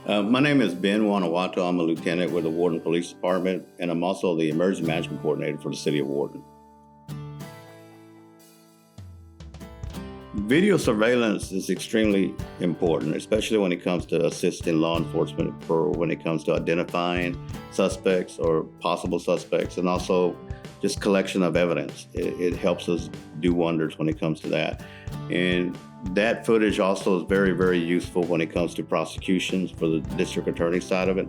My name is Ben Guanajuato. I'm a lieutenant with the Wharton Police Department, and I'm also the emergency management coordinator for the city of Wharton. Video surveillance is extremely important, especially when it comes to assisting law enforcement when it comes to identifying suspects or possible suspects, and also just collection of evidence. It helps us do wonders when it comes to that. And that footage also is very, very useful when it comes to prosecutions for the district attorney side of it.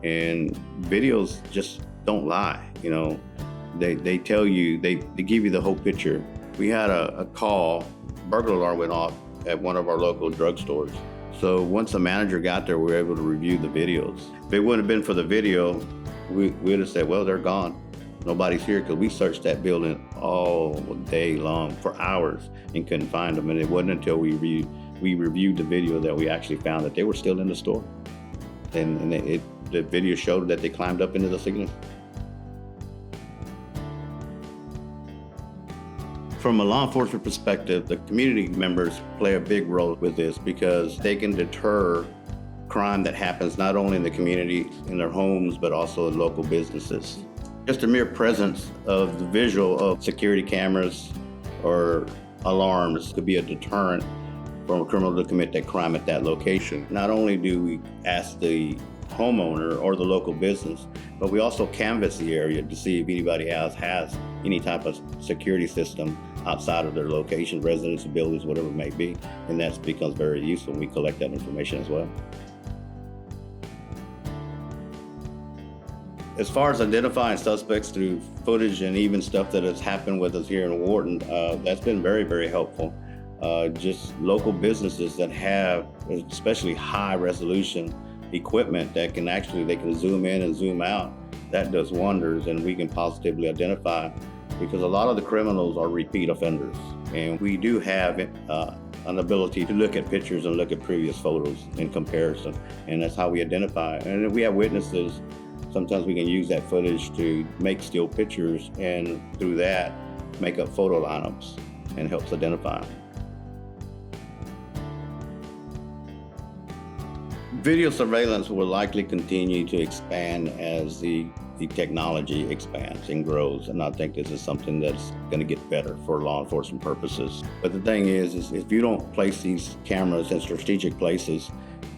And videos just don't lie. They tell you, they give you the whole picture. We had a call, burglar alarm went off at one of our local drugstores. So once the manager got there, we were able to review the videos. If it wouldn't have been for the video, we'd have said, well, they're gone. Nobody's here, because we searched that building all day long for hours and couldn't find them. And it wasn't until we reviewed the video that we actually found that they were still in the store. And the video showed that they climbed up into the ceiling. From a law enforcement perspective, the community members play a big role with this because they can deter crime that happens not only in the community, in their homes, but also in local businesses. Just the mere presence of the visual of security cameras or alarms could be a deterrent for a criminal to commit that crime at that location. Not only do we ask the homeowner or the local business, but we also canvass the area to see if anybody else has any type of security system outside of their location, residence, buildings, whatever it may be. And that becomes very useful when we collect that information as well. As far as identifying suspects through footage and even stuff that has happened with us here in Wharton, that's been very, very helpful. Just local businesses that have especially high resolution equipment that they can zoom in and zoom out, that does wonders, and we can positively identify, because a lot of the criminals are repeat offenders. And we do have an ability to look at pictures and look at previous photos in comparison, and that's how we identify. And if we have witnesses, sometimes we can use that footage to make still pictures, and through that, make up photo lineups and helps identify. Video surveillance will likely continue to expand as the technology expands and grows, and I think this is something that's going to get better for law enforcement purposes. But the thing is if you don't place these cameras in strategic places,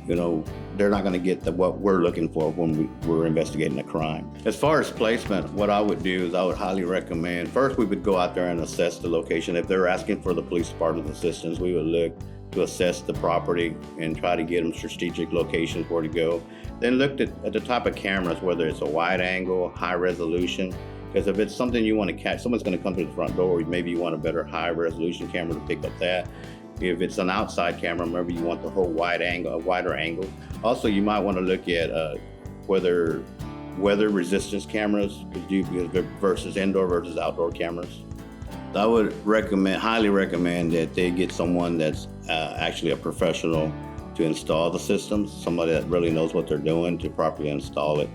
they're not going to get what we're looking for when we're investigating a crime. As far as placement, what I would do is I would highly recommend, first we would go out there and assess the location. If they're asking for the police department's assistance, we would look to assess the property and try to get them strategic locations where to go. Then look at the type of cameras, whether it's a wide angle, high resolution, because if it's something you want to catch, someone's going to come to the front door, maybe you want a better high resolution camera to pick up that. If it's an outside camera, remember you want the whole wider angle. Also, you might want to look at whether weather resistance cameras versus indoor versus outdoor cameras. I would highly recommend that they get someone that's actually a professional to install the systems, somebody that really knows what they're doing to properly install it.